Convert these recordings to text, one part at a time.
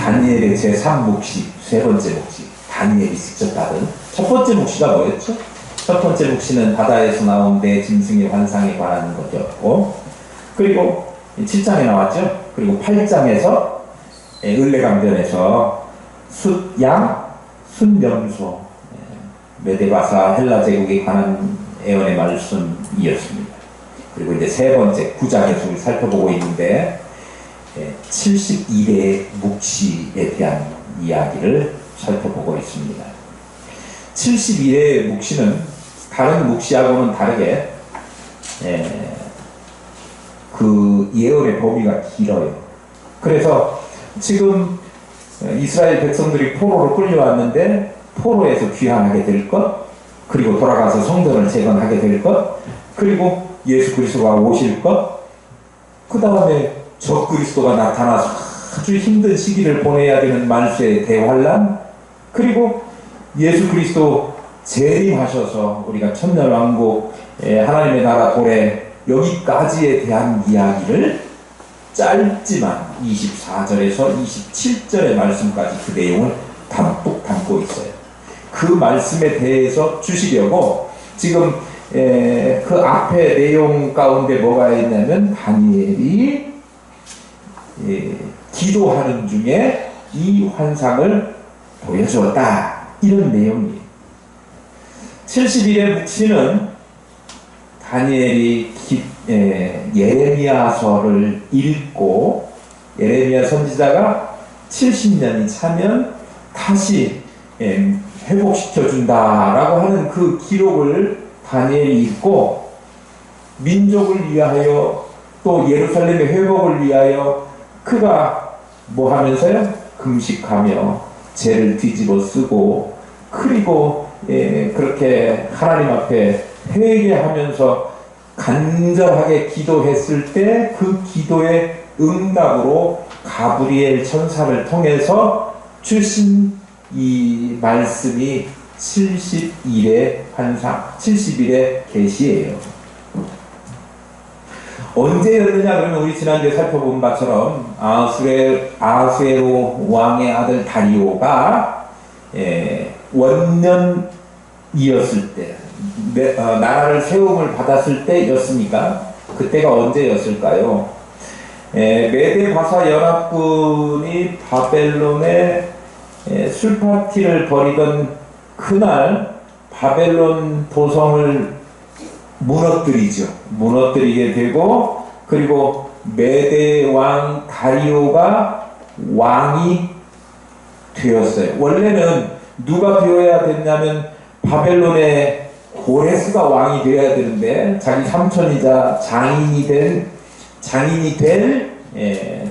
다니엘의 제3묵시, 세 번째 묵시, 다니엘이 직접 받은 첫 번째 묵시가 뭐였죠? 첫 번째 묵시는 바다에서 나온 내 짐승의 환상에 관한 것이었고, 그리고 7장에 나왔죠. 그리고 8장에서 을레강변에서 숫양, 순명소, 메데바사 헬라 제국에 관한 예언의 말씀이었습니다. 그리고 이제 세 번째 9장에서 우리 살펴보고 있는데 72대 묵시에 대한 이야기를 살펴보고 있습니다. 72대 묵시는 다른 묵시하고는 다르게 그 예언의 범위가 길어요. 그래서 지금 이스라엘 백성들이 포로로 끌려왔는데 포로에서 귀환하게 될 것, 그리고 돌아가서 성전을 재건하게 될 것, 그리고 예수 그리스도가 오실 것, 그 다음에 적 그리스도가 나타나서 아주 힘든 시기를 보내야 되는 만수의 대환란, 그리고 예수 그리스도 재림하셔서 우리가 천년왕국 하나님의 나라 도래, 여기까지에 대한 이야기를 짧지만 24절에서 27절의 말씀까지 그 내용을 담뿍 담고 있어요. 그 말씀에 대해서 주시려고 지금 그 앞에 내용 가운데 뭐가 있냐면 다니엘이 기도하는 중에 이 환상을 보여주었다, 이런 내용이에요. 70일의 묵시는 다니엘이 예레미야서를 읽고 예레미야 선지자가 70년이 차면 다시 회복시켜준다라고 하는 그 기록을 다니엘이 읽고 민족을 위하여 또 예루살렘의 회복을 위하여 그가 뭐 하면서요? 금식하며 죄를 뒤집어 쓰고, 그리고 그렇게 하나님 앞에 회개하면서 간절하게 기도했을 때 그 기도의 응답으로 가브리엘 천사를 통해서 주신 이 말씀이 70일의 환상, 70일의 계시예요. 언제였느냐 그러면 우리 지난주에 살펴본 바처럼 아수에로 왕의 아들 다리오가 원년이었을 때, 나라를 세움을 받았을 때였습니까? 그때가 언제였을까요? 메데바사 연합군이 바벨론에 술파티를 벌이던 그날 바벨론 도성을 무너뜨리게 되고, 그리고 메데 왕 다리오가 왕이 되었어요. 원래는 누가 되어야 됐냐면 바벨론의 고레스가 왕이 되어야 되는데 자기 삼촌이자 장인이 될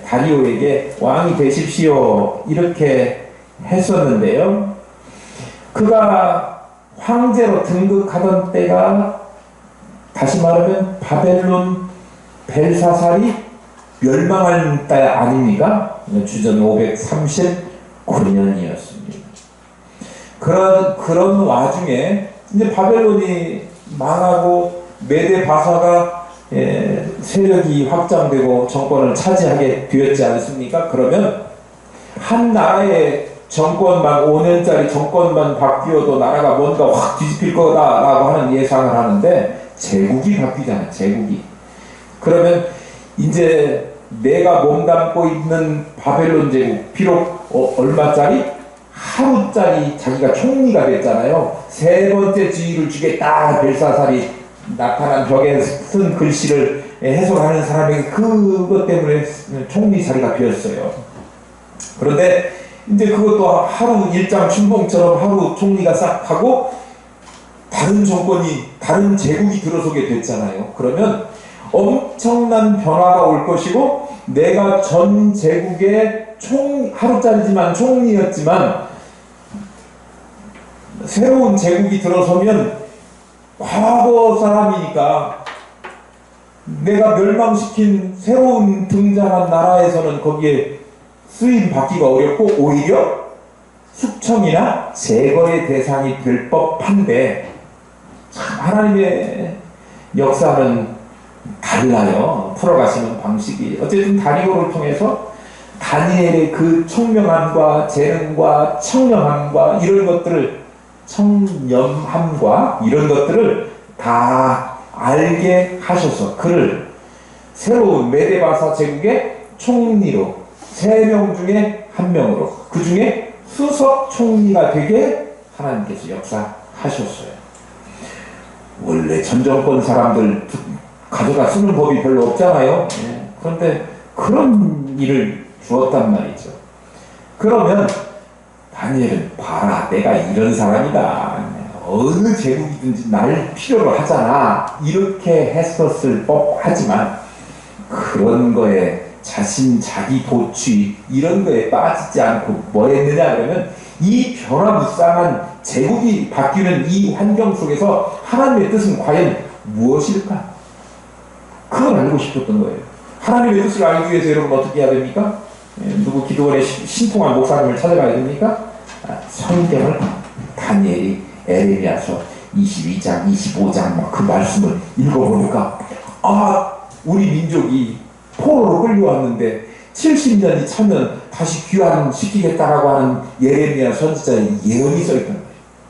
다리오에게 왕이 되십시오, 이렇게 했었는데요. 그가 황제로 등극하던 때가, 다시 말하면 바벨론 벨사살이 멸망한 때 아닙니까? 주전 539년이었습니다. 그런 와중에 이제 바벨론이 망하고 메데바사가 세력이 확장되고 정권을 차지하게 되었지 않습니까? 그러면 한 나라의 정권만 5년짜리 정권만 바뀌어도 나라가 뭔가 확 뒤집힐 거다라고 하는 예상을 하는데 제국이 바뀌잖아요. 제국이. 그러면 이제 내가 몸담고 있는 바벨론 제국, 비록 얼마짜리? 하루짜리 자기가 총리가 됐잖아요. 세 번째 지위를 주겠다, 벨사살이 나타난 벽에 쓴 글씨를 해석하는 사람에게 그것 때문에 총리 자리가 비었어요. 그런데 이제 그것도 하루 일장 춘봉처럼 하루 총리가 싹 하고 다른 정권이, 다른 제국이 들어서게 됐잖아요. 그러면 엄청난 변화가 올 것이고, 내가 전 제국의 하루짜리지만 총리였지만 새로운 제국이 들어서면 과거 사람이니까 내가 멸망시킨 새로운 등장한 나라에서는 거기에 쓰임 받기가 어렵고 오히려 숙청이나 제거의 대상이 될 법한데, 하나님의 역사는 달라요. 풀어가시는 방식이. 어쨌든 다리오를 통해서 다니엘의 그 총명함과 재능과 청렴함과 이런 것들을 청렴함과 이런 것들을 다 알게 하셔서 그를 새로운 메데바사 제국의 총리로 3명 중에 1명으로 그 중에 수석 총리가 되게 하나님께서 역사하셨어요. 원래 전 정권 사람들 가져다 쓰는 법이 별로 없잖아요. 그런데 그런 일을 주었단 말이죠. 그러면 다니엘은 봐라, 내가 이런 사람이다. 어느 제국이든지 날 필요로 하잖아. 이렇게 했었을 법하지만 그런 거에 자기 도취 이런 거에 빠지지 않고 뭐 했느냐 그러면 이 변화무쌍한 제국이 바뀌는 이 환경 속에서 하나님의 뜻은 과연 무엇일까? 그걸 알고 싶었던 거예요. 하나님의 뜻을 알기 위해서 여러분 어떻게 해야 됩니까? 누구 기도원에 신통한 목사님을 찾아가야 됩니까? 성경을 다니엘이 에레미야서 22장, 25장 막 그 말씀을 읽어보니까 우리 민족이 포로로 끌려왔는데 70년이 차면 다시 귀환시키겠다라고 하는 예레미야 선지자의 예언이 써있던 거예요.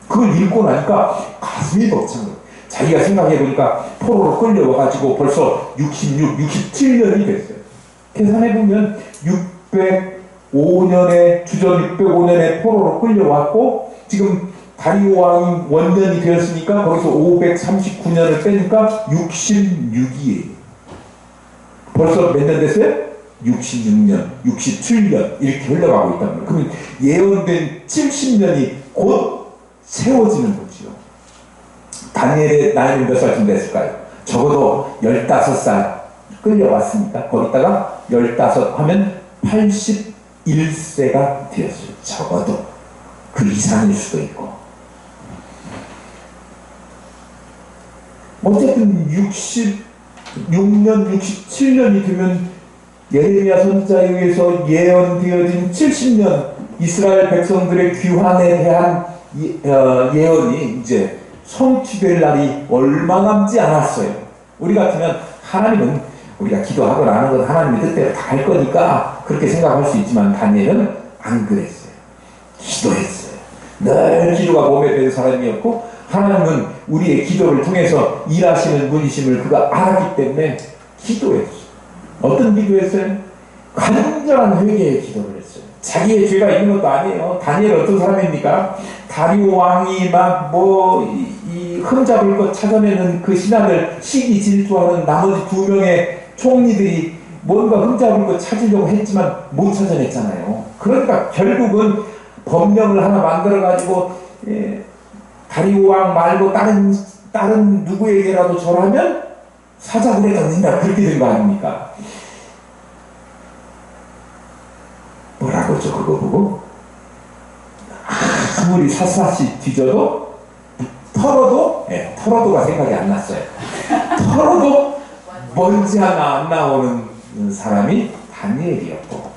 그걸 읽고 나니까 가슴이 벅찬 거예요. 자기가 생각해보니까 포로로 끌려와가지고 벌써 66, 67년이 됐어요. 계산해보면 605년에 주전 605년에 포로로 끌려왔고 지금 다리오 왕이 원년이 되었으니까 거기서 539년을 빼니까 66이에요. 벌써 몇 년 됐어요? 66년, 67년 이렇게 흘러가고 있단 말이에요. 그러면 예언된 70년이 곧 세워지는 거죠. 다니엘의 나이는 몇 살쯤 됐을까요? 적어도 15살 끌려왔으니까 거기다가 15 하면 81세가 되었어요. 적어도 그 이상일 수도 있고 어쨌든 66년, 67년이 되면 예레미야 선지자에 의해서 예언되어진 70년 이스라엘 백성들의 귀환에 대한 예언이 이제 성취될 날이 얼마 남지 않았어요. 우리 같으면 하나님은 우리가 기도하고 나는 건 하나님의 뜻대로 다 할 거니까 그렇게 생각할 수 있지만 다니엘은 안 그랬어요. 기도했어요. 늘 기도가 몸에 배는 사람이었고 하나님은 우리의 기도를 통해서 일하시는 분이심을 그가 알았기 때문에 기도했어요. 어떤 기도했어요? 간절한 회개의 기도를 했어요. 자기의 죄가 있는 것도 아니에요. 다니엘 어떤 사람입니까? 다리오 왕이 이 흠잡을 것 찾아내는 그 신하를 시기 질투하는 나머지 2명의 총리들이 뭔가 흠잡을 것 찾으려고 했지만 못 찾아냈잖아요. 그러니까 결국은 법령을 하나 만들어가지고 다리오 왕 말고 다른 누구에게라도 절하면 사자굴에 던진다 그렇게 된 거 아닙니까? 뭐라고 저 그거 보고 아무리 샅샅이 뒤져도 털어도가 생각이 안 났어요. 털어도 먼지 하나 안 나오는 사람이 다니엘이었고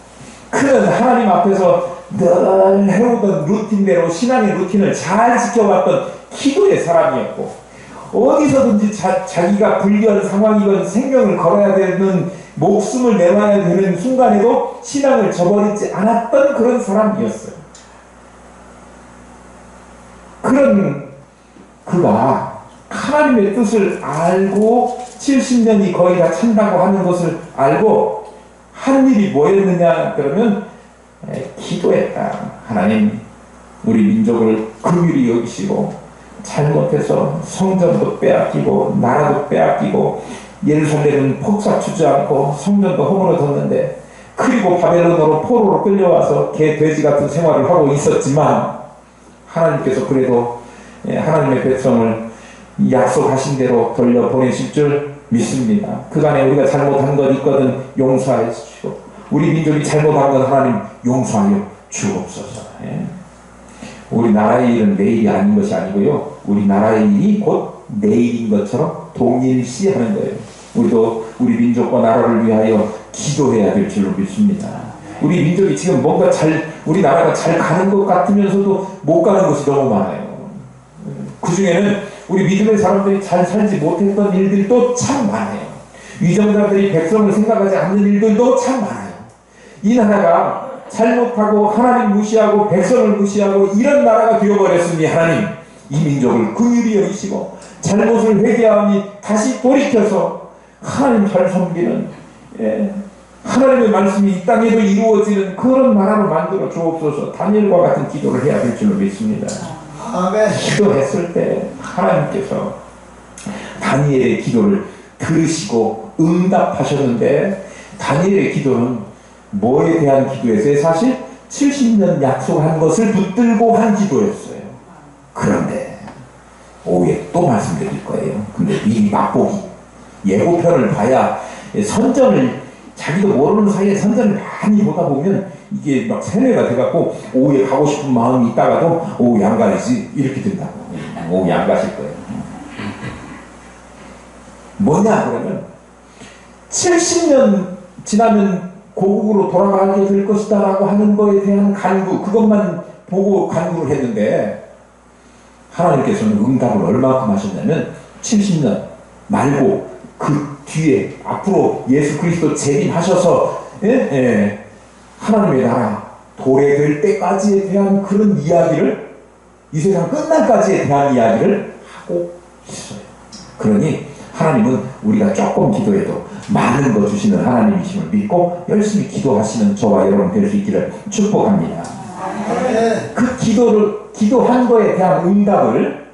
그는 하나님 앞에서 늘 해오던 루틴대로 신앙의 루틴을 잘 지켜왔던 기도의 사람이었고 어디서든지 자기가 불리한 상황이건 생명을 걸어야 되는 목숨을 내놔야 되는 순간에도 신앙을 저버리지 않았던 그런 사람이었어요. 그런 그가 하나님의 뜻을 알고 70년이 거의 다 찬다고 하는 것을 알고 한 일이 뭐였느냐 그러면 기도했다. 하나님 우리 민족을 긍휼히 여기시고 잘못해서 성전도 빼앗기고 나라도 빼앗기고 예루살렘은 폭삭 주지 않고 성전도 허물어졌는데 그리고 바벨론으로 포로로 끌려와서 개 돼지 같은 생활을 하고 있었지만 하나님께서 그래도 하나님의 백성을 약속하신 대로 돌려보내실 줄 믿습니다. 그간에 우리가 잘못한 것 있거든 용서해 주시고 우리 민족이 잘못한 것 하나님 용서하여 주옵소서. 우리 나라의 일은 내일이 아닌 것이 아니고요. 우리 나라의 일이 곧 내일인 것처럼 동일시하는 거예요. 우리도 우리 민족과 나라를 위하여 기도해야 될 줄로 믿습니다. 우리 민족이 지금 뭔가 우리 나라가 잘 가는 것 같으면서도 못 가는 것이 너무 많아요. 그 중에는 우리 믿음의 사람들이 잘 살지 못했던 일들도 참 많아요. 위정자들이 백성을 생각하지 않는 일들도 참 많아요. 이 나라가 잘못하고 하나님 무시하고 백성을 무시하고 이런 나라가 되어버렸으니 하나님 이 민족을 긍휼히 여기시고 잘못을 회개하니 다시 돌이켜서 하나님 잘 섬기는 하나님의 말씀이 이 땅에도 이루어지는 그런 나라를 만들어 주옵소서. 다니엘과 같은 기도를 해야 될 줄로 믿습니다. 아멘. 기도했을 때 하나님께서 다니엘의 기도를 들으시고 응답하셨는데 다니엘의 기도는 뭐에 대한 기도였어요? 사실 70년 약속한 것을 붙들고 한 기도였어요. 그런데 오후에 또 말씀드릴 거예요. 근데 미리 맛보기 예고편을 봐야 선전을 자기도 모르는 사이에 선전을 많이 보다 보면 이게 막 세뇌가 돼갖고 오후에 가고 싶은 마음이 있다가도 오후에 안 가야지 이렇게 된다고. 오후에 안 가실 거예요. 뭐냐 그러면 70년 지나면 고국으로 돌아가게 될 것이다 라고 하는 거에 대한 간구, 그것만 보고 간구를 했는데 하나님께서는 응답을 얼마큼 하셨냐면 70년 말고 그 뒤에 앞으로 예수 그리스도 재림하셔서 하나님의 나라 도래될 때까지에 대한 그런 이야기를, 이 세상 끝날까지에 대한 이야기를 하고 있어요. 그러니 하나님은 우리가 조금 기도해도 많은 거 주시는 하나님이심을 믿고 열심히 기도하시는 저와 여러분 될 수 있기를 축복합니다. 그 기도한 거에 대한 응답을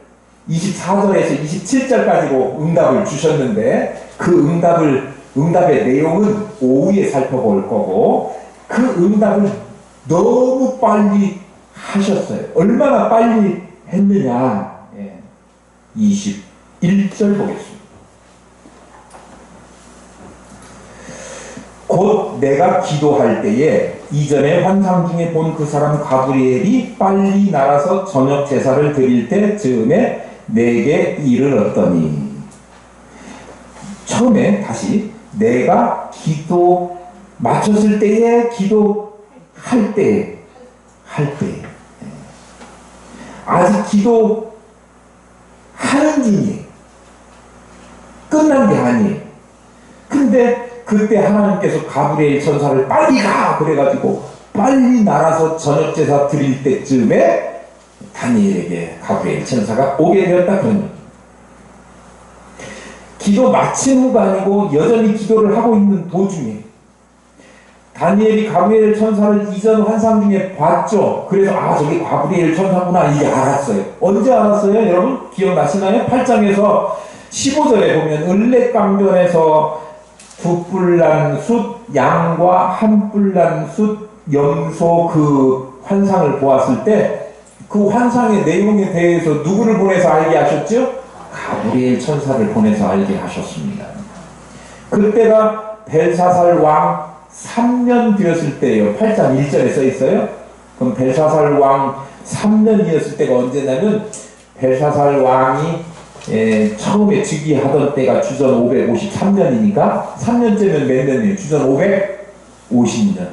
24절에서 27절까지로 응답을 주셨는데 그 응답의 내용은 오후에 살펴볼 거고 그 응답을 너무 빨리 하셨어요. 얼마나 빨리 했느냐. 21절 보겠습니다. 곧 내가 기도할 때에 이전에 환상 중에 본 그 사람 가브리엘이 빨리 날아서 저녁 제사를 드릴 때 즈음에 내게 이르렀더니, 처음에 다시 내가 기도 마쳤을 때에 기도할 때 아직 기도하는 중이에요. 끝난 게 아니에요. 근데 그때 하나님께서 가브리엘 천사를 빨리 가! 그래가지고 빨리 날아서 저녁 제사 드릴 때쯤에 다니엘에게 가브리엘 천사가 오게 되었다. 그런 얘기. 기도 마친 후가 아니고 여전히 기도를 하고 있는 도중에 다니엘이 가브리엘 천사를 이전 환상 중에 봤죠. 그래서 저게 가브리엘 천사구나 이게 알았어요. 언제 알았어요? 여러분 기억나시나요? 8장에서 15절에 보면 을레강변에서 두 뿔난 숫 양과 한 뿔난 숫 염소 그 환상을 보았을 때 그 환상의 내용에 대해서 누구를 보내서 알게 하셨죠? 가브리엘 천사를 보내서 알게 하셨습니다. 그때가 벨사살 왕 3년 되었을 때예요. 8장 1절에 써 있어요. 그럼 벨사살 왕 3년이었을 때가 언제냐면 벨사살 왕이 처음에 즉위하던 때가 주전 553년이니까 3년째면 몇 년이에요? 주전 550년.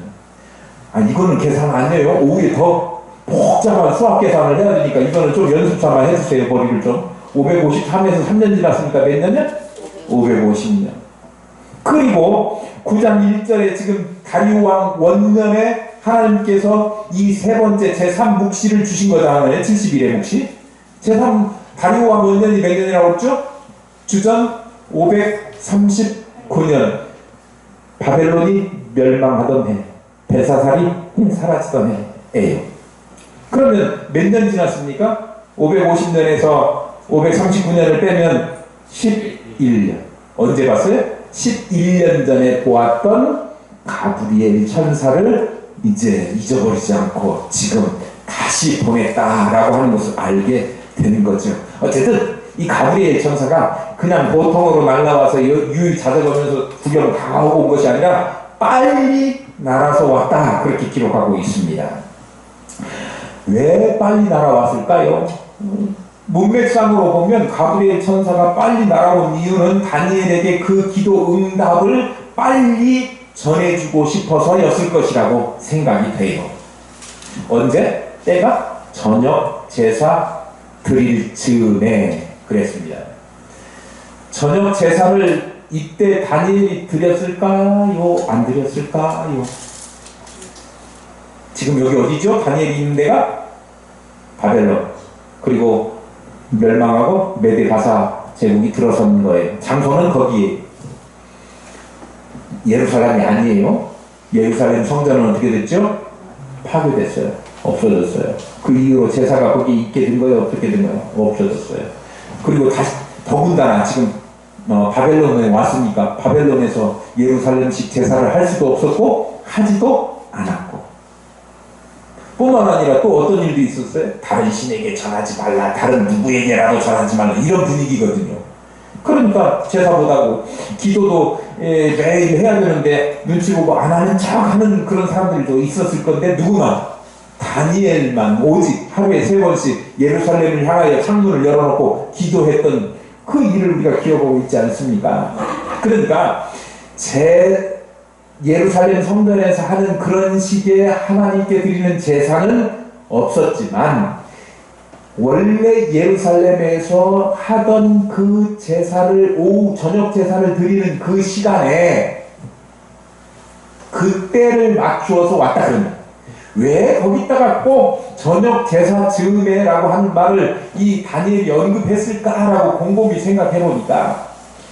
이거는 계산 안 돼요. 오후에 더 복잡한 수학 계산을 해야 되니까 이거는 좀 연습삼아 해주세요. 머리를 좀. 553에서 3년 지났으니까 몇 년이요? 550년. 그리고 9장 1절에 지금 다리우 왕 원년에 하나님께서 이 세 번째 제3묵시를 주신 거잖아요. 70일의 묵시. 다리우 왕 원년이 몇 년이라고 했죠? 주전 539년. 바벨론이 멸망하던 해. 벨사살이 사라지던 해예요. 그러면 몇 년 지났습니까? 550년에서 539년을 빼면 11년. 언제 봤어요? 11년 전에 보았던 가브리엘 천사를 이제 잊어버리지 않고 지금 다시 보냈다라고 하는 것을 알게 되는 거죠. 어쨌든 이 가브리엘 천사가 그냥 보통으로 날라와서 유유자적하면서 구경을 다 하고 온 것이 아니라 빨리 날아서 왔다, 그렇게 기록하고 있습니다. 왜 빨리 날아왔을까요? 문맥상으로 보면 가브리엘 천사가 빨리 날아온 이유는 다니엘에게 그 기도 응답을 빨리 전해주고 싶어서였을 것이라고 생각이 돼요. 언제? 때가 저녁 제사 드릴 즈음에 그랬습니다. 저녁 제사를 이때 다니엘이 드렸을까요? 안 드렸을까요? 지금 여기 어디죠? 다니엘이 있는 데가 바벨론. 그리고 멸망하고 메데바사 제국이 들어선 거예요. 장소는 거기에. 예루살렘이 아니에요. 예루살렘 성전은 어떻게 됐죠? 파괴됐어요. 없어졌어요. 그 이후로 제사가 거기 있게 된 거예요? 어떻게 된 거예요? 없어졌어요. 그리고 다시 더군다나 지금 바벨론에 왔으니까 바벨론에서 예루살렘식 제사를 할 수도 없었고 하지도 않았고, 뿐만 아니라 또 어떤 일도 있었어요? 다른 신에게 전하지 말라, 다른 누구에게라도 전하지 말라, 이런 분위기거든요. 그러니까 제사 못하고 기도도 매일 해야 되는데 눈치 보고 안 하는 척 하는 그런 사람들도 있었을 건데, 누구만? 다니엘만 오직 하루에 3번씩 예루살렘을 향하여 창문을 열어놓고 기도했던 그 일을 우리가 기억하고 있지 않습니까? 그러니까 예루살렘 성전에서 하는 그런 식의 하나님께 드리는 제사는 없었지만, 원래 예루살렘에서 하던 그 제사를, 오후 저녁 제사를 드리는 그 시간에 그때를 맞추어서 왔다 그럽니다. 왜 거기다가 꼭 저녁 제사 즈음에라고 하는 말을 이 다니엘이 언급했을까라고 곰곰이 생각해 보니까,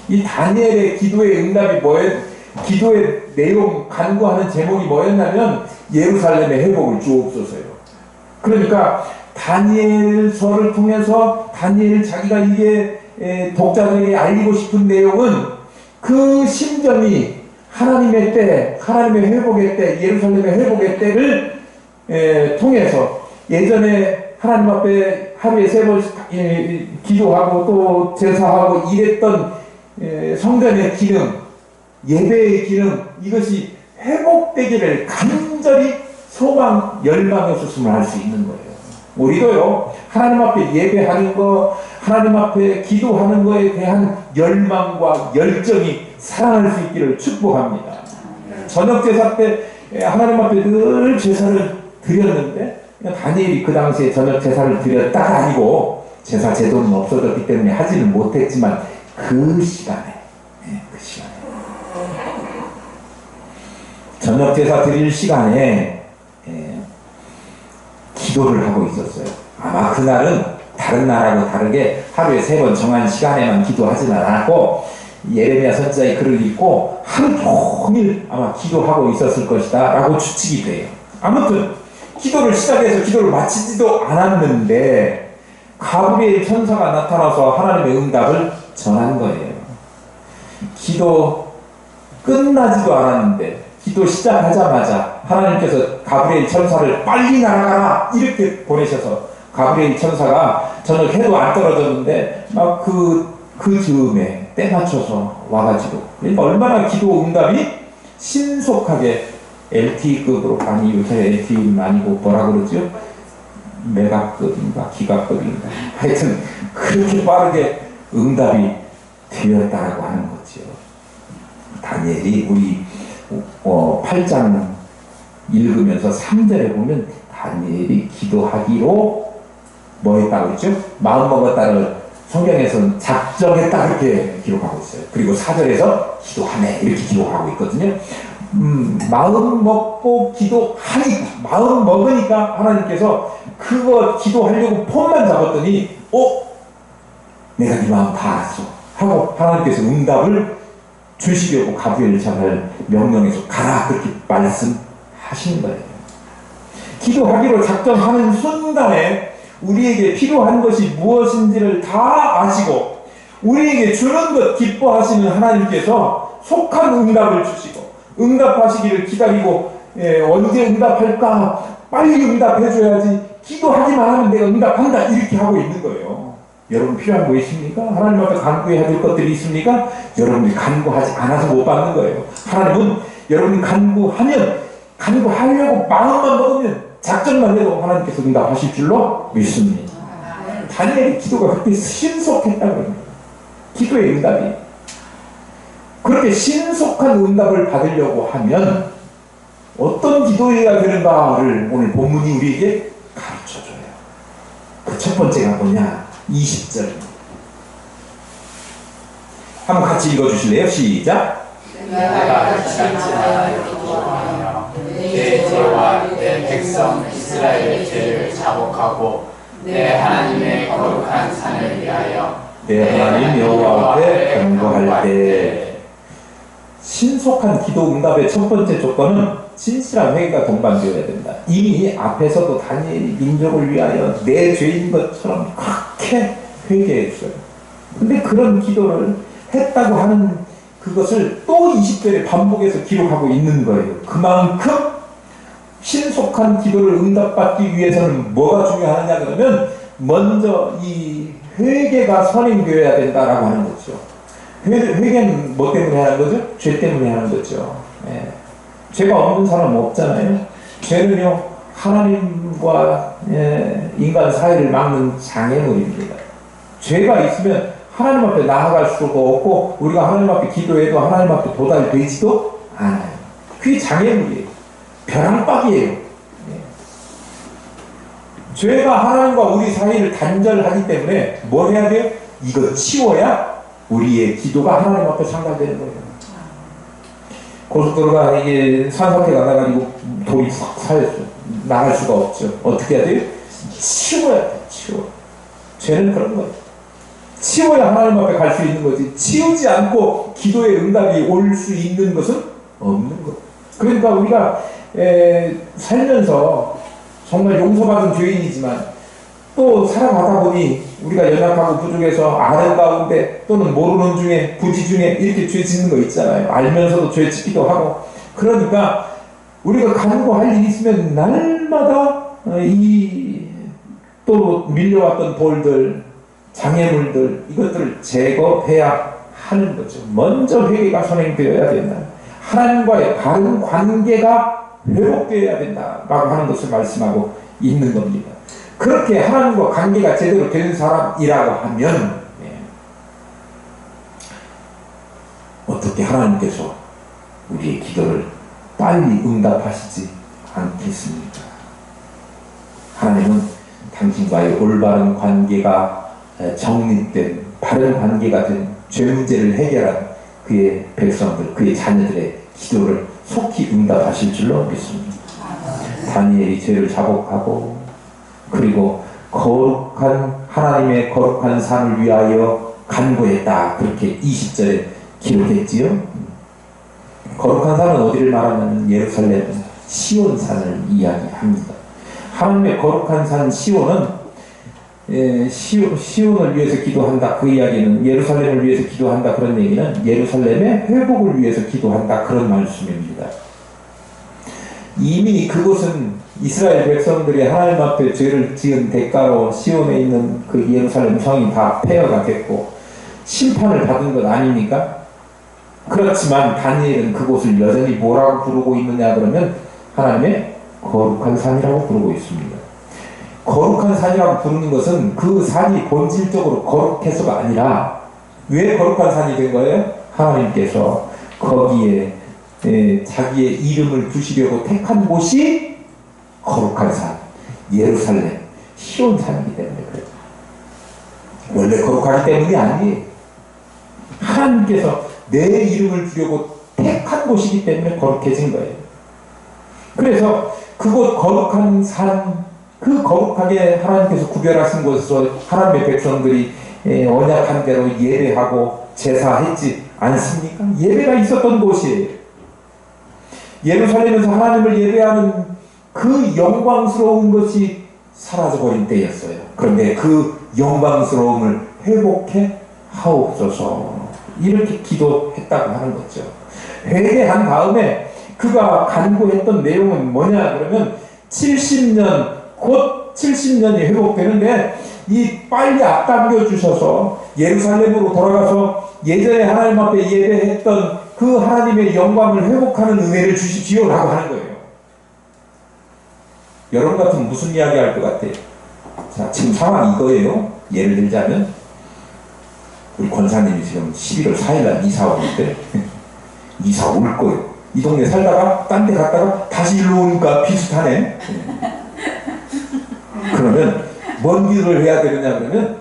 이 다니엘의 기도의 응답이 뭐예요? 기도의 내용, 간구하는 제목이 뭐였냐면 예루살렘의 회복을 주옵소서요. 그러니까 다니엘서를 통해서 다니엘 자기가 이게 독자들에게 알리고 싶은 내용은 그 심정이 하나님의 때, 하나님의 회복의 때, 예루살렘의 회복의 때를 통해서, 예전에 하나님 앞에 하루에 3번씩 기도하고 또 제사하고 이랬던 성전의 기능, 예배의 기능, 이것이 회복되기를 간절히 소망, 열망했었음을 알 수 있는 거예요. 우리도요, 하나님 앞에 예배하는 거, 하나님 앞에 기도하는 거에 대한 열망과 열정이 살아날 수 있기를 축복합니다. 저녁 제사 때 하나님 앞에 늘 제사를 드렸는데, 다니엘이 그 당시에 저녁 제사를 드렸다가 아니고, 제사 제도는 없어졌기 때문에 하지는 못했지만 그 시간에 저녁 제사 드릴 시간에 기도를 하고 있었어요. 아마 그날은 다른 날하고 다르게 하루에 3번 정한 시간에만 기도하지는 않았고, 예레미야 선지자의 글을 읽고 하루 종일 아마 기도하고 있었을 것이다 라고 추측이 돼요. 아무튼 기도를 시작해서 기도를 마치지도 않았는데 가브리엘 천사가 나타나서 하나님의 응답을 전한 거예요. 기도 끝나지도 않았는데 기도 시작하자마자 하나님께서 가브리엘 천사를 빨리 날아가라 이렇게 보내셔서, 가브리엘 천사가 저녁 해도 안 떨어졌는데 막 그 즈음에 때 맞춰서 와가지고, 그러니까 얼마나 기도 응답이 신속하게 LTE급으로, 아니 요새 LTE는 아니고 뭐라 그러죠? 메가급인가 기가급인가, 하여튼 그렇게 빠르게 응답이 되었다고 하는 거죠. 다니엘이 우리 8장 읽으면서 3절에 보면 다니엘이 기도하기로 뭐 했다고 했죠? 마음 먹었다를 성경에서는 작정했다 그렇게 기록하고 있어요. 그리고 4절에서 기도하네 이렇게 기록하고 있거든요. 마음 먹고 기도하니까, 마음 먹으니까 하나님께서 그거 기도하려고 폰만 잡았더니 내가 네 마음 다 알았어 하고 하나님께서 응답을 주시려고 가브리엘 천사를 명령해서 가라 그렇게 말씀하신 거예요. 기도하기로 작정하는 순간에 우리에게 필요한 것이 무엇인지를 다 아시고 우리에게 주는 것 기뻐하시는 하나님께서 속한 응답을 주시고, 응답하시기를 기다리고, 언제 응답할까? 빨리 응답해줘야지, 기도하기만 하면 내가 응답한다 이렇게 하고 있는 거예요. 여러분 필요한 거 있습니까? 하나님 앞에 간구해야 될 것들이 있습니까? 여러분들이 간구하지 않아서 못 받는 거예요. 하나님은 여러분이 간구하려고 마음만 먹으면, 작정만 해도 하나님께서 응답하실 줄로 믿습니다. 다니엘의 기도가 그렇게 신속했다고 합니다. 기도의 응답이. 그렇게 신속한 응답을 받으려고 하면 어떤 기도해야 되는가를 오늘 본문이 우리에게 가르쳐줘요. 그 첫 번째가 뭐냐? 20절. 한번 같이 읽어주실래요? 시작. 내가 지각지 말아요 기도하며 내 죄와 내 백성 이스라엘의 죄를 자복하고 내 하나님의 거룩한 산을 위하여 내 하나님 여호와 앞에 간구할 때. 신속한 기도 응답의 첫 번째 조건은 진실한 회개가 동반되어야 된다. 이미 앞에서도 다니엘이 민족을 위하여 내 죄인 것처럼 그렇게 회개했어요. 근데 그런 기도를 했다고 하는 그것을 또 20절에 반복해서 기록하고 있는 거예요. 그만큼 신속한 기도를 응답받기 위해서는 뭐가 중요하느냐 그러면 먼저 이 회개가 선행되어야 된다라고 하는 거죠. 회개는 뭐 때문에 하는 거죠? 죄 때문에 하는 거죠. 예. 죄가 없는 사람은 없잖아요. 죄는요 하나님과 인간 사이를 막는 장애물입니다. 죄가 있으면 하나님 앞에 나아갈 수도 없고 우리가 하나님 앞에 기도해도 하나님 앞에 도달되지도 않아요. 그게 장애물이에요. 벼랑박이에요. 예. 죄가 하나님과 우리 사이를 단절하기 때문에 뭘 해야 돼요? 이거 치워야 우리의 기도가 하나님 앞에 상달되는 거예요. 고속도로가 이게 산사태가 나가지고 돌이 싹 쌓였어요. 나갈 수가 없죠. 어떻게 해야 돼요? 치워야 돼. 치워. 죄는 그런 거예요. 치워야 하나님 앞에 갈 수 있는 거지. 치우지 않고 기도의 응답이 올 수 있는 것은 없는 거예요. 그러니까 우리가 살면서 정말 용서받은 죄인이지만 또 살아가다 보니 우리가 연약하고 부족해서 아는 가운데 또는 모르는 중에 부지 중에 이렇게 죄 짓는 거 있잖아요. 알면서도 죄 짓기도 하고. 그러니까 우리가 간구할 일이 있으면 날마다 이 또 밀려왔던 돌들, 장애물들 이것들을 제거해야 하는 거죠. 먼저 회개가 선행되어야 된다. 하나님과의 바른 관계가 회복되어야 된다라고 하는 것을 말씀하고 있는 겁니다. 그렇게 하나님과 관계가 제대로 되는 사람이라고 하면 어떻게 하나님께서 우리의 기도를 빨리 응답하시지 않겠습니까? 하나님은 당신과의 올바른 관계가 정립된 바른 관계가 된 죄 문제를 해결한 그의 백성들, 그의 자녀들의 기도를 속히 응답하실 줄로 믿습니다. 다니엘이 죄를 자복하고 그리고 거룩한 하나님의 거룩한 산을 위하여 간구했다. 그렇게 20절에 기록했지요. 거룩한 산은 어디를 말하면 예루살렘 시온산을 이야기합니다. 하나님의 거룩한 산 시온은 시온을 위해서 기도한다. 그 이야기는 예루살렘을 위해서 기도한다. 그런 얘기는 예루살렘의 회복을 위해서 기도한다. 그런 말씀입니다. 이미 그곳은 이스라엘 백성들이 하나님 앞에 죄를 지은 대가로 시온에 있는 그 예루살렘 성이 다 폐허가 됐고 심판을 받은 것 아닙니까? 그렇지만 다니엘은 그곳을 여전히 뭐라고 부르고 있느냐 그러면 하나님의 거룩한 산이라고 부르고 있습니다. 거룩한 산이라고 부르는 것은 그 산이 본질적으로 거룩해서가 아니라 왜 거룩한 산이 된 거예요? 하나님께서 거기에 자기의 이름을 두시려고 택한 곳이 거룩한 산, 예루살렘, 시온산이기 때문에 그래요. 원래 거룩하기 때문이 아니에요. 하나님께서 내 이름을 주려고 택한 곳이기 때문에 거룩해진 거예요. 그래서 그곳 거룩한 산, 그 거룩하게 하나님께서 구별하신 곳에서 하나님의 백성들이 언약한 대로 예배하고 제사했지 않습니까? 예배가 있었던 곳이에요. 예루살렘에서 하나님을 예배하는 그 영광스러운 것이 사라져버린 때였어요. 그런데 그 영광스러움을 회복해 하옵소서 이렇게 기도했다고 하는 거죠. 회개한 다음에 그가 간구했던 내용은 뭐냐 그러면 70년 곧 70년이 회복되는데 이 빨리 앞당겨 주셔서 예루살렘으로 돌아가서 예전에 하나님 앞에 예배했던 그 하나님의 영광을 회복하는 은혜를 주십시오라고 하는 거예요. 여러분 같으면 무슨 이야기 할 것 같아요? 자, 지금 상황이 이거예요. 예를 들자면 우리 권사님이 지금 11월 4일날 이사 오는데 이사 올 거예요. 이 동네 살다가 딴 데 갔다가 다시 일로 오니까 비슷하네. 그러면 뭔 기도를 해야 되느냐 그러면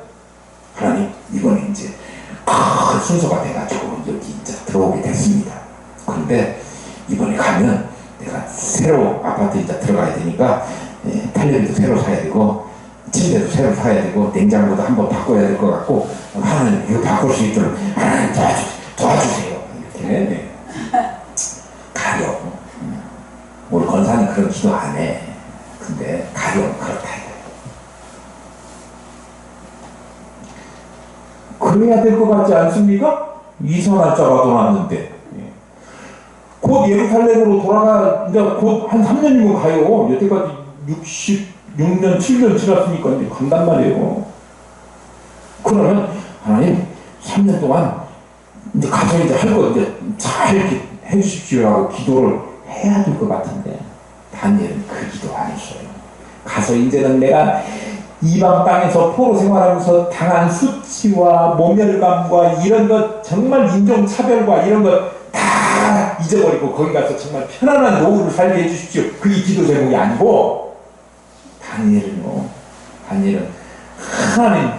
하나님 이번에 이제 큰 순서가 돼가지고 여기 이제 들어오게 됐습니다. 그런데 이번에 가면 내가 새로 아파트 이제 들어가야 되니까 텔레비도 새로 사야 되고 침대도 새로 사야 되고 냉장고도 한번 바꿔야 될 것 같고 하나님 이거 바꿀 수 있도록 하나님 도와주세요. 이렇게 가려. 우리 권사님 그런 기도 안 해. 근데 가려 그렇다. 그래야 될 것 같지 않습니까? 이사 날짜가 남았는데 곧 예루살렘으로 돌아가 이제 곧 한 3년이면 가요. 여태까지 66년 7년 지났으니까 이제 간단 말이에요. 그러면 하나님 3년 동안 이제 가서 이제 할 거 이제 잘 이렇게 해주십시오라고 기도를 해야 될 것 같은데 다니엘은 그 기도 안 했어요. 가서 이제는 내가 이방 땅에서 포로 생활하면서 당한 수치와 모멸감과 이런 것 정말 인종차별과 이런 것 다 잊어버리고 거기 가서 정말 편안한 노후를 살게 해주십시오. 그게 기도 제목이 아니고 다니엘은 하나님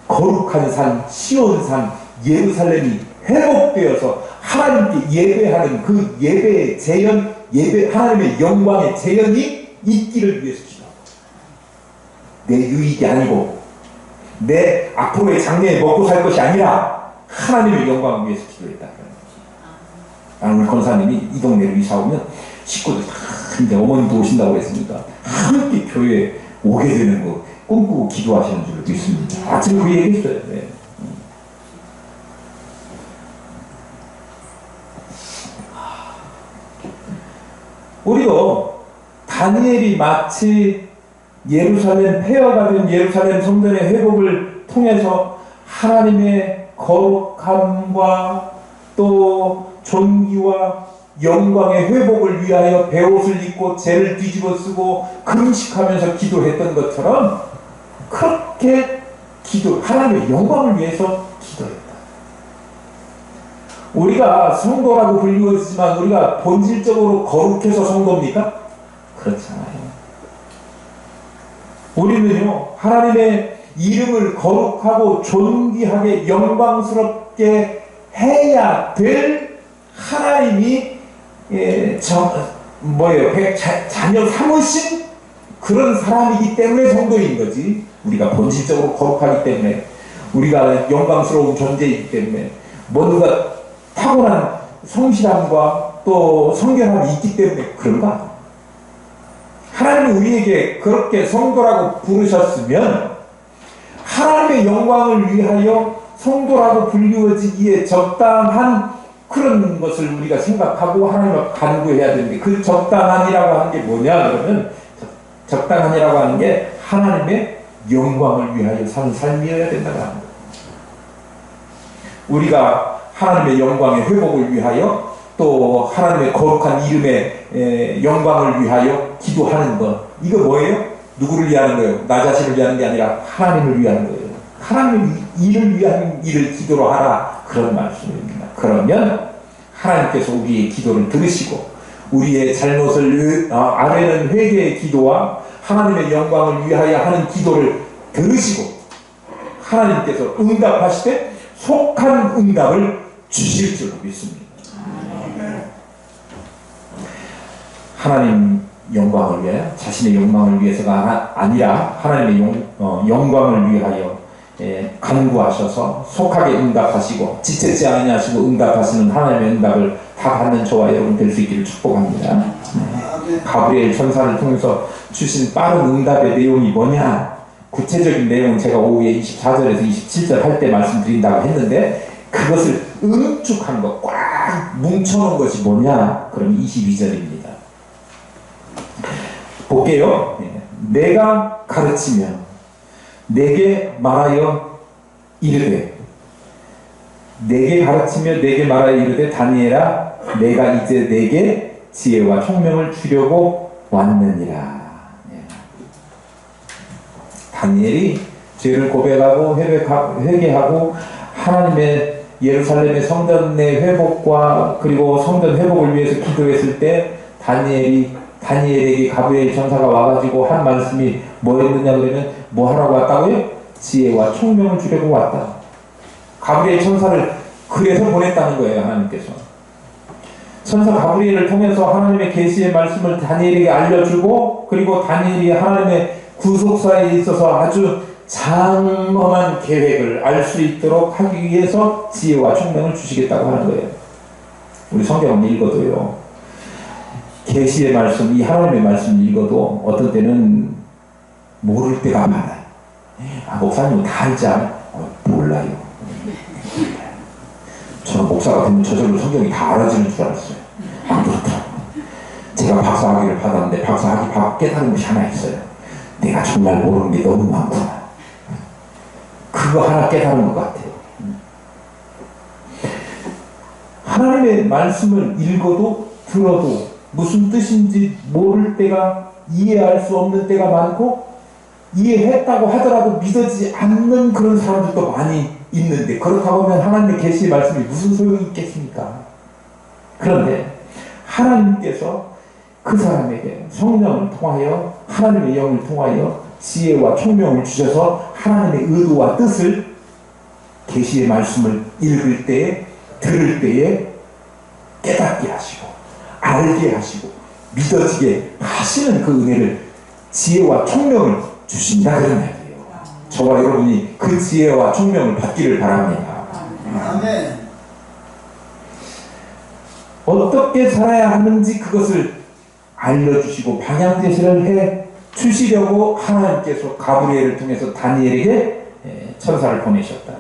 거룩한 산 시온산 예루살렘이 회복되어서 하나님께 예배하는 그 예배의 재현 하나님의 영광의 재현이 있기를 위해서 내 유익이 아니고 내 앞으로의 장래에 먹고 살 것이 아니라 하나님의 영광을 위해서 기도했다. 오늘 권사님이 이 동네로 이사 오면 식구들 다 이제 어머니도 오신다고 그랬으니까 함께 교회에 오게 되는 거 꿈꾸고 기도하시는 줄로 믿습니다. 아침에 그 얘기했어요. 네. 우리도 다니엘이 마치 예루살렘 폐허가 된 예루살렘 성전의 회복을 통해서 하나님의 거룩함과 또 존귀와 영광의 회복을 위하여 베옷을 입고 죄를 뒤집어 쓰고 금식하면서 기도했던 것처럼 그렇게 하나님의 영광을 위해서 기도했다. 우리가 성도라고 불리우지만 우리가 본질적으로 거룩해서 성도입니까? 그렇지 않아요. 우리는요, 하나님의 이름을 거룩하고 존귀하게 영광스럽게 해야 될 하나님이 자녀 삼으신 그런 사람이기 때문에 성도인 거지. 우리가 본질적으로 거룩하기 때문에, 우리가 영광스러운 존재이기 때문에, 뭔가 타고난 성실함과 또 성결함이 있기 때문에 그런가? 하나님이 우리에게 그렇게 성도라고 부르셨으면 하나님의 영광을 위하여 성도라고 불리워지기에 적당한 그런 것을 우리가 생각하고 하나님을 간구해야 되는데, 그 적당한이라고 하는 게 뭐냐 그러면, 적당한이라고 하는 게 하나님의 영광을 위하여 사는 삶이어야 된다고 합니다. 우리가 하나님의 영광의 회복을 위하여 또 하나님의 거룩한 이름의 영광을 위하여 기도하는 것, 이거 뭐예요? 누구를 위하는 거예요? 나 자신을 위하는 게 아니라 하나님을 위하는 거예요. 하나님의 일을 위한 일을 기도로 하라, 그런 말씀입니다. 그러면 하나님께서 우리의 기도를 들으시고 우리의 잘못을 아뢰는 회개의 기도와 하나님의 영광을 위하여 하는 기도를 들으시고 하나님께서 응답하시되 속한 응답을 주실 줄로 믿습니다. 하나님 영광을 위하여, 자신의 영광을 위해서가 아니라 하나님의 영광을 위하여 간구하셔서 속하게 응답하시고 지체치 아니하시고 응답하시는 하나님의 응답을 다 받는 저와 여러분 될 수 있기를 축복합니다. 가브리엘 천사를 통해서 주신 빠른 응답의 내용이 뭐냐? 구체적인 내용은 제가 오후에 24절에서 27절 할 때 말씀드린다고 했는데, 그것을 응축한 것, 꽉 뭉쳐놓은 것이 뭐냐? 그럼 22절입니다. 볼게요. 내가 가르치며 내게 말하여 이르되, 내게 가르치며 내게 말하여 이르되, 다니엘아, 내가 이제 내게 지혜와 총명을 주려고 왔느니라. 다니엘이 죄를 고백하고 회개하고 하나님의 예루살렘의 성전의 회복과 그리고 성전 회복을 위해서 기도했을 때 다니엘에게 가브리엘 천사가 와가지고 한 말씀이 뭐였느냐 그러면, 뭐 하라고 왔다고요? 지혜와 총명을 주려고 왔다. 가브리엘 천사를 그래서 보냈다는 거예요, 하나님께서. 천사 가브리엘을 통해서 하나님의 계시의 말씀을 다니엘에게 알려주고, 그리고 다니엘이 하나님의 구속사에 있어서 아주 장엄한 계획을 알 수 있도록 하기 위해서 지혜와 총명을 주시겠다고 하는 거예요. 우리 성경을 읽어도요, 계시의 말씀, 이 하나님의 말씀 읽어도 어떤 때는 모를 때가 많아요. 목사님은 다 알지 않아요? 몰라요. 저는 목사가 되면 저절로 성경이 다 알아지는 줄 알았어요. 안 그렇더라고요. 제가 박사학위를 받았는데 박사학위 깨달은 것이 하나 있어요. 내가 정말 모르는 게 너무 많구나. 그거 하나 깨달은 것 같아요. 하나님의 말씀을 읽어도 들어도 무슨 뜻인지 모를 때가, 이해할 수 없는 때가 많고, 이해했다고 하더라도 믿어지지 않는 그런 사람들도 많이 있는데, 그렇다고 하면 하나님의 계시의 말씀이 무슨 소용이 있겠습니까? 그런데 하나님께서 그 사람에게 성령을 통하여, 하나님의 영을 통하여 지혜와 총명을 주셔서 하나님의 의도와 뜻을 계시의 말씀을 읽을 때에, 들을 때에 깨닫게 하시고, 알게 하시고, 믿어지게 하시는 그 은혜를, 지혜와 총명을 주신다, 그런 이야기예요. 저와 여러분이 그 지혜와 총명을 받기를 바랍니다. 아멘. 어떻게 살아야 하는지 그것을 알려주시고 방향 제시를 해 주시려고 하나님께서 가브리엘을 통해서 다니엘에게 천사를 보내셨다.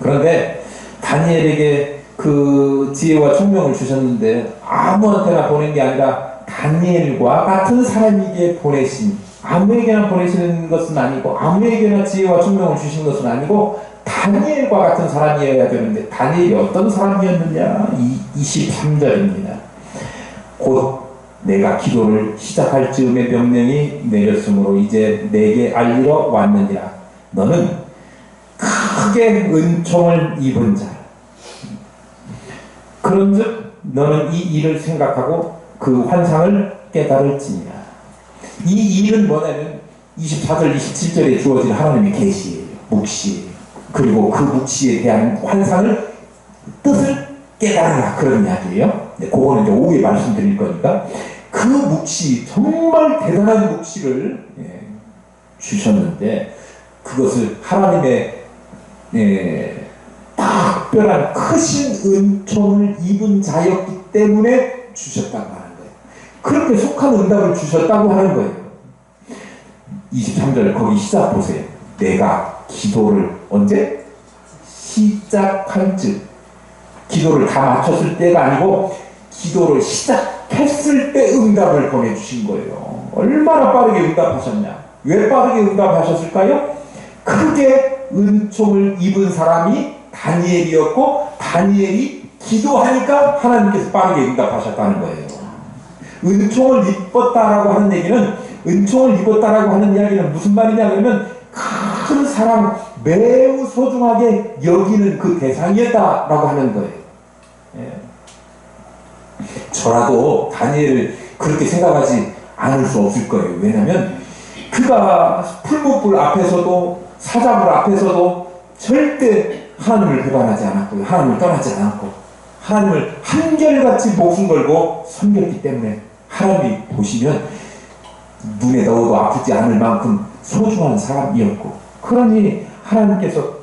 그런데 다니엘에게 그 지혜와 총명을 주셨는데 아무한테나 보낸 게 아니라 다니엘과 같은 사람에게 보내신, 아무에게나 보내시는 것은 아니고, 아무에게나 지혜와 총명을 주신 것은 아니고 다니엘과 같은 사람이어야 되는데, 다니엘이 어떤 사람이었느냐? 23절입니다. 곧 내가 기도를 시작할 즈음에 명령이 내렸으므로 이제 내게 알리러 왔느니라. 너는 크게 은총을 입은 자, 그런즉 너는 이 일을 생각하고 그 환상을 깨달을지니라. 이 일은 뭐냐면 24절 27절에 주어진 하나님의 계시예요. 묵시예요. 그리고 그 묵시에 대한 환상을, 뜻을 깨달으라, 그런 이야기예요. 네, 그거는 이제 오후에 말씀드릴 거니까. 그 묵시, 정말 대단한 묵시를 주셨는데, 그것을 하나님의 특별한 크신 은총을 입은 자였기 때문에 주셨다고 하는 거예요. 그렇게 속한 응답을 주셨다고 하는 거예요. 23절 거기 시작 보세요. 내가 기도를 언제? 시작할 즉, 기도를 다 마쳤을 때가 아니고 기도를 시작했을 때 응답을 보내주신 거예요. 얼마나 빠르게 응답하셨냐? 왜 빠르게 응답하셨을까요? 크게 은총을 입은 사람이 다니엘이었고, 다니엘이 기도하니까 하나님께서 빠르게 응답하셨다는 거예요. 은총을 입었다라고 하는 얘기는, 은총을 입었다라고 하는 이야기는 무슨 말이냐 그러면, 큰 사랑, 매우 소중하게 여기는 그 대상이었다라고 하는 거예요. 저라도 다니엘을 그렇게 생각하지 않을 수 없을 거예요. 왜냐하면 그가 풀무불 앞에서도, 사자불 앞에서도 절대 하나님을 배반하지 않았고, 하나님을 떠나지 않았고, 하나님을 한결같이 목숨 걸고 섬겼기 때문에 하나님이 보시면 눈에 넣어도 아프지 않을 만큼 소중한 사람이었고, 그러니 하나님께서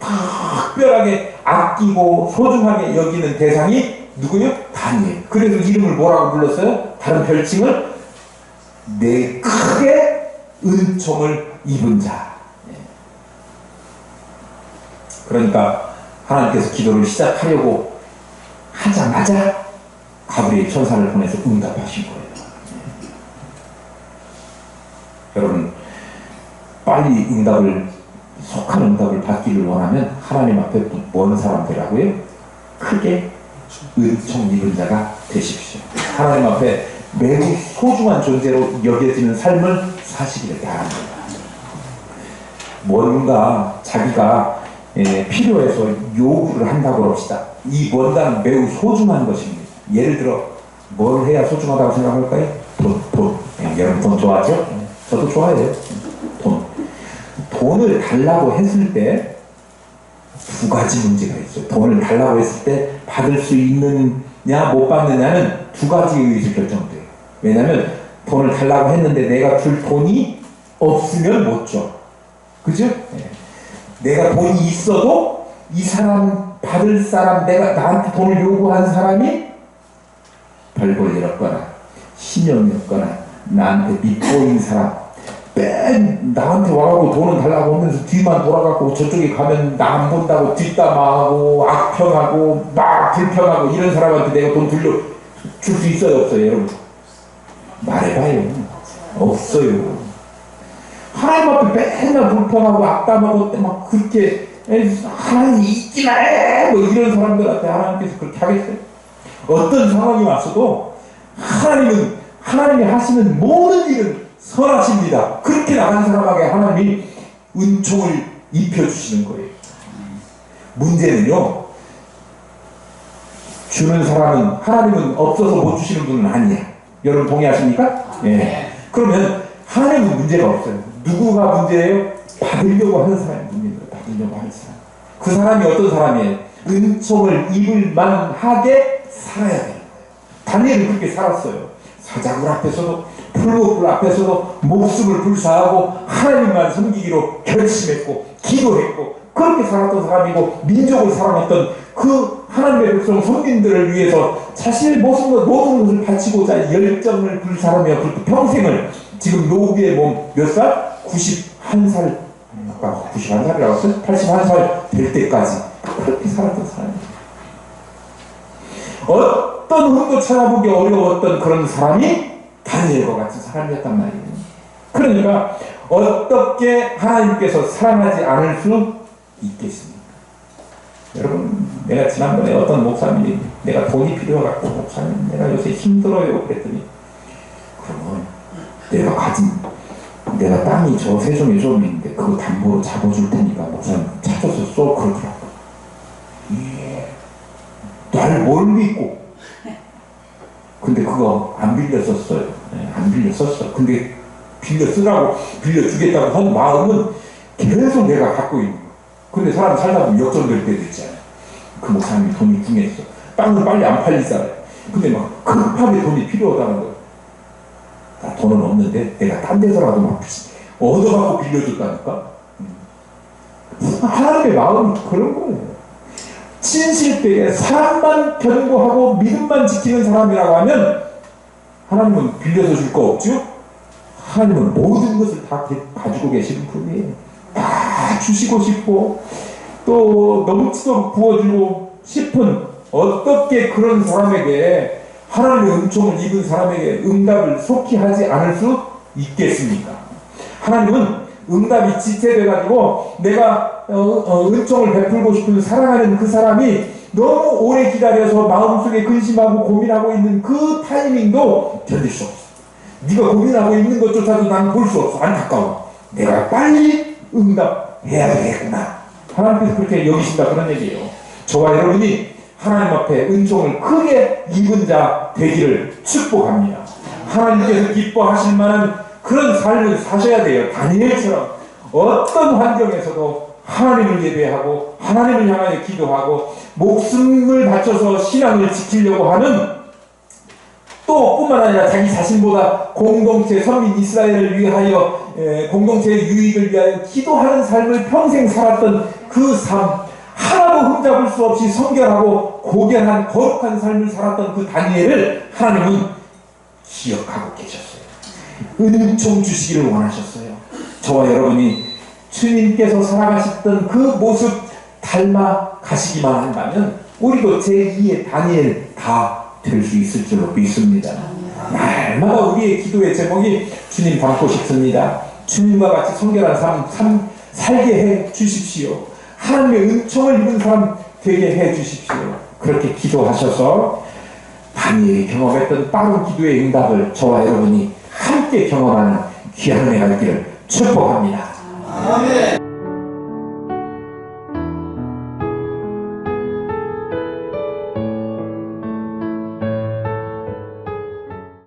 특별하게 아끼고 소중하게 여기는 대상이 누구예요? 다니엘. 그래서 이름을 뭐라고 불렀어요? 다른 별칭을 내 크게 은총을 입은 자. 그러니까 하나님께서 기도를 시작하려고 하자마자 가브리엘 천사를 보내서 응답하신 거예요. 여러분, 빨리 속한 응답을 받기를 원하면 하나님 앞에 먼 사람들하고요, 크게 은총 입은 자가 되십시오. 하나님 앞에 매우 소중한 존재로 여겨지는 삶을 사시기를 바랍니다. 뭔가 자기가 필요해서 요구를 한다고 합시다. 이 뭔가는 매우 소중한 것입니다. 예를 들어 뭘 해야 소중하다고 생각할까요? 돈. 여러분 돈 좋아하죠? 저도 좋아해요. 돈을 달라고 했을 때 두 가지 문제가 있어요. 돈을 달라고 했을 때 받을 수 있느냐 못 받느냐는 두 가지에 의해서 결정돼요. 왜냐하면 돈을 달라고 했는데 내가 줄 돈이 없으면 못 줘. 그죠? 네. 내가 돈이 있어도 이 사람 받을 사람, 내가 나한테 돈을 요구한 사람이 별 볼 일 없거나 신용이 없거나 나한테 밑보인 사람, 맨 나한테 와가지고 돈을 달라고 하면서 뒤만 돌아가고 저쪽에 가면 나 안 본다고 뒷담화하고 악평하고 막 불평하고 이런 사람한테 내가 돈 줄 수 있어요 없어요 여러분? 말해봐요. 없어요. 하나님 앞에 맨날 불평하고 악담하고 막 그렇게 하나님 있기나 해! 뭐 이런 사람들한테 하나님께서 그렇게 하겠어요? 어떤 상황이 왔어도 하나님이 하시는 모든 일은 선하십니다. 그렇게 나간 사람에게 하나님이 은총을 입혀주시는 거예요. 문제는요, 주는 사람은 하나님은 없어서 못 주시는 분은 아니야. 여러분 동의하십니까? 예. 그러면 하나님은 문제가 없어요. 누구가 문제예요? 받으려고 하는 사람이 문제예요. 받으려고 하는 사람. 그 사람이 어떤 사람이에요? 은총을 입을 만하게 살아야 돼요. 다니엘은 그렇게 살았어요. 사자굴 앞에서도 풀무불 앞에서도 목숨을 불사하고 하나님만 섬기기로 결심했고 기도했고 그렇게 살았던 사람이고 민족을 사랑했던 그 하나님의 백성 선민들을 위해서 자신의 모든 것을 바치고자 열정을 불사하며 그렇게 평생을 지금 노비의 몸 몇 살? 91살 아까 91살이라고 했어요? 81살 될 때까지 그렇게 살았던 사람이에요. 어떤 흠도 찾아보기 어려웠던 그런 사람이 다니엘과 같은 사람이었단 말이에요. 그러니까 어떻게 하나님께서 사랑하지 않을 수 있겠습니까? 여러분, 내가 지난번에 어떤 목사님이 내가 돈이 필요해갖고 목사님 내가 요새 힘들어요 그랬더니 그러면 내가 땅이 저 세종에 좀 있는데 그거 담보로 잡아줄 테니까 목사님 찾아서 써 그러더라고. 날 뭘 믿고 근데 그거 안 빌려 썼어요. 안 빌려 썼어. 근데 빌려 쓰라고 빌려 주겠다고 한 마음은 계속 내가 갖고 있는 거야. 근데 사람 살다 보면 역전될 때도 있잖아요. 그 목사님이 돈이 궁했어. 땅은 빨리 안 팔리잖아요. 근데 막 급하게 돈이 필요하다는 거야. 나 돈은 없는데 내가 딴 데서라도 막 얻어갖고 빌려줬다니까. 하나님의 마음이 그런 거예요. 진실되게 사랑만 견고하고 믿음만 지키는 사람이라고 하면 하나님은 빌려서 줄 거 없죠? 하나님은 모든 것을 다 가지고 계시는 분이에요. 다 주시고 싶고 또 넘치도록 부어주고 싶은 어떻게 그런 사람에게 하나님의 은총을 입은 사람에게 응답을 속히 하지 않을 수 있겠습니까? 하나님은 응답이 지체돼가지고 내가 은총을 베풀고 싶은 사랑하는 그 사람이 너무 오래 기다려서 마음속에 근심하고 고민하고 있는 그 타이밍도 견딜 수 없어. 네가 고민하고 있는 것조차도 난 볼 수 없어. 안타까워. 내가 빨리 응답해야 되겠구나. 하나님께서 그렇게 여기신다 그런 얘기예요. 저와 여러분이 하나님 앞에 은총을 크게 입은 자 되기를 축복합니다. 하나님께서 기뻐하실 만한 그런 삶을 사셔야 돼요. 다니엘처럼 어떤 환경에서도 하나님을 예배하고 하나님을 향하여 기도하고 목숨을 바쳐서 신앙을 지키려고 하는 또 뿐만 아니라 자기 자신보다 공동체 선민 이스라엘을 위하여 공동체의 유익을 위하여 기도하는 삶을 평생 살았던 그 삶 하나도 흠잡을 수 없이 성결하고 고결한 거룩한 삶을 살았던 그 다니엘을 하나님은 기억하고 계셨어요. 은총 주시기를 원하셨어요. 저와 여러분이 주님께서 살아가셨던 그 모습 닮아 가시기만 한다면 우리도 제2의 다니엘 다 될 수 있을 줄로 믿습니다. 날마다 우리의 기도의 제목이 주님 닮고 싶습니다. 주님과 같이 성결한 삶 살게 해 주십시오. 하나님의 은총을 입은 사람 되게 해 주십시오. 그렇게 기도하셔서 다니엘이 경험했던 빠른 기도의 응답을 저와 여러분이 함께 경험하는 귀한 은혜가 있기를 축복합니다. 아멘.